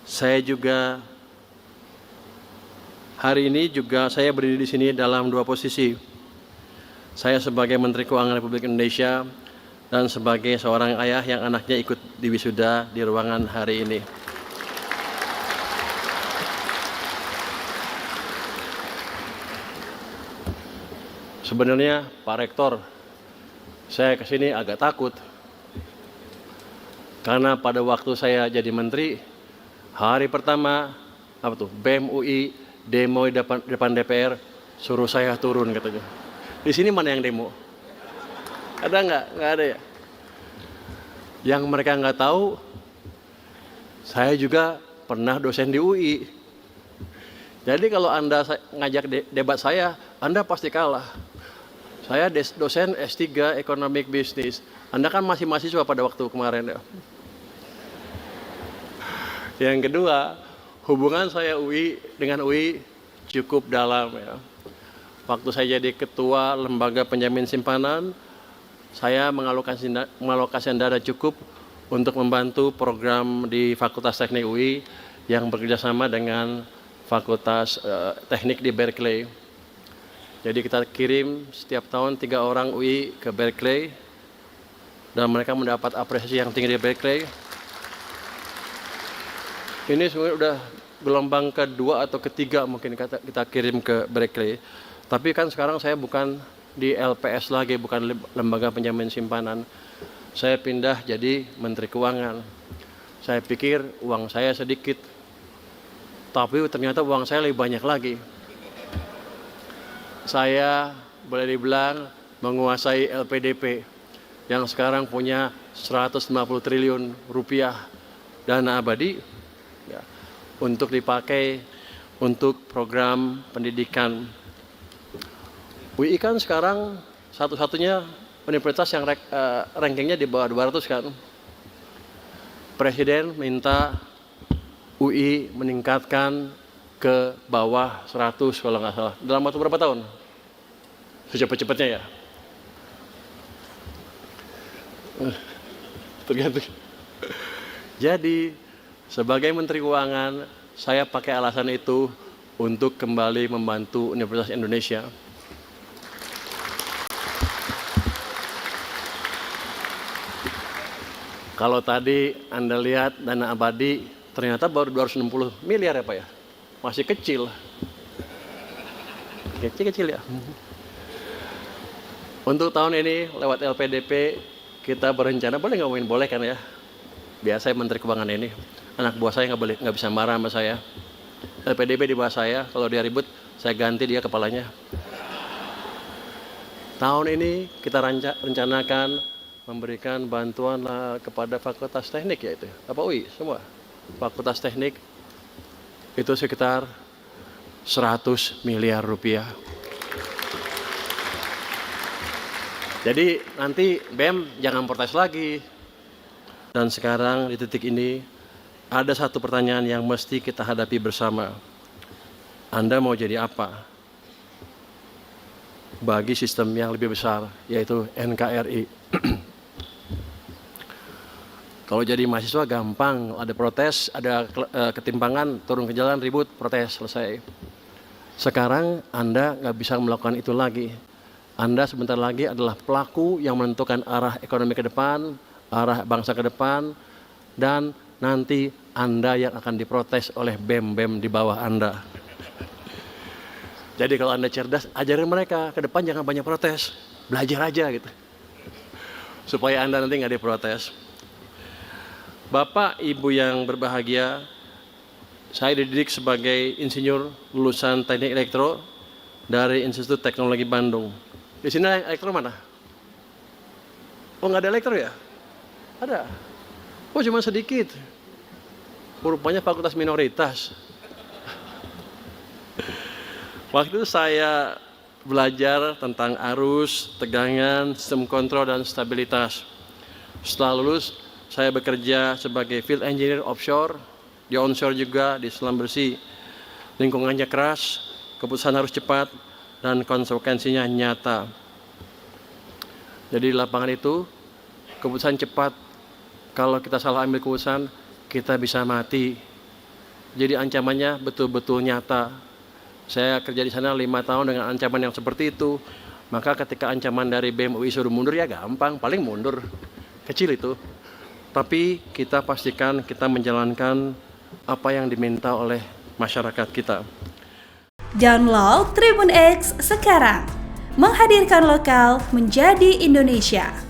Saya juga hari ini saya berdiri di sini dalam dua posisi. Saya sebagai Menteri Keuangan Republik Indonesia dan sebagai seorang ayah yang anaknya ikut diwisuda di ruangan hari ini. Sebenarnya Pak Rektor, saya kesini agak takut. Karena pada waktu saya jadi menteri, hari pertama BEM UI demo di depan DPR, suruh saya turun katanya. Di sini mana yang demo? Ada nggak? Nggak ada ya. Yang mereka nggak tahu, saya juga pernah dosen di UI. Jadi kalau Anda ngajak debat saya, Anda pasti kalah. Saya dosen S3 Economic Business. Anda kan masih mahasiswa pada waktu kemarin ya. Yang kedua, hubungan saya dengan UI cukup dalam ya. Waktu saya jadi ketua lembaga penjamin simpanan, saya mengalokasikan dana cukup untuk membantu program di Fakultas Teknik UI yang bekerjasama dengan Fakultas Teknik di Berkeley. Jadi kita kirim setiap tahun 3 orang UI ke Berkeley dan mereka mendapat apresiasi yang tinggi di Berkeley. Ini sebenarnya udah gelombang kedua atau ketiga mungkin kita kirim ke Berkeley. Tapi kan sekarang saya bukan di LPS lagi, bukan lembaga penjamin simpanan. Saya pindah jadi Menteri Keuangan. Saya pikir uang saya sedikit, tapi ternyata uang saya lebih banyak lagi. Saya boleh dibilang menguasai LPDP yang sekarang punya 150 triliun rupiah dana abadi ya, untuk dipakai untuk program pendidikan. UI kan sekarang satu-satunya universitas yang rankingnya di bawah 200 kan. Presiden minta UI meningkatkan ke bawah 100 kalau nggak salah. Dalam waktu berapa tahun? Secepat-cepatnya ya. Tergantung. Jadi sebagai Menteri Keuangan, saya pakai alasan itu untuk kembali membantu Universitas Indonesia. Kalau tadi Anda lihat dana abadi, ternyata baru 260 miliar ya Pak ya. Masih kecil. Kecil ya. Untuk tahun ini lewat LPDP kita berencana, boleh ngomongin boleh kan ya? Biasa Menteri Keuangan ini, anak buah saya nggak bisa marah sama saya. LPDP di bawah saya, kalau dia ribut saya ganti dia kepalanya. Tahun ini kita rencanakan memberikan bantuan kepada Fakultas Teknik ya itu, apa UI semua. Fakultas Teknik itu sekitar 100 miliar rupiah. Jadi nanti BEM jangan protes lagi. Dan sekarang di titik ini ada satu pertanyaan yang mesti kita hadapi bersama. Anda mau jadi apa? Bagi sistem yang lebih besar, yaitu NKRI. Kalau jadi mahasiswa gampang, ada protes, ada ketimpangan, turun ke jalan, ribut, protes, selesai. Sekarang Anda nggak bisa melakukan itu lagi. Anda sebentar lagi adalah pelaku yang menentukan arah ekonomi ke depan, arah bangsa ke depan, dan nanti Anda yang akan diprotes oleh BEM-BEM di bawah Anda. Jadi kalau Anda cerdas, ajarin mereka, ke depan jangan banyak protes, belajar aja gitu. Supaya Anda nanti nggak diprotes. Bapak, Ibu yang berbahagia, saya dididik sebagai insinyur lulusan Teknik Elektro dari Institut Teknologi Bandung. Di sini elektro mana? Oh, nggak ada elektro ya? Ada. Oh, cuma sedikit. Rupanya fakultas minoritas. Waktu itu saya belajar tentang arus, tegangan, sistem kontrol, dan stabilitas. Setelah lulus, saya bekerja sebagai field engineer offshore, di onshore juga, di selam bersih. Lingkungannya keras, keputusan harus cepat, dan konsekuensinya nyata. Jadi di lapangan itu, keputusan cepat, kalau kita salah ambil keputusan, kita bisa mati. Jadi ancamannya betul-betul nyata. Saya kerja di sana 5 tahun dengan ancaman yang seperti itu. Maka ketika ancaman dari BEM UI suruh mundur ya gampang, paling mundur. Kecil itu. Tapi kita pastikan kita menjalankan apa yang diminta oleh masyarakat kita. Download Tribun X sekarang. Menghadirkan lokal menjadi Indonesia.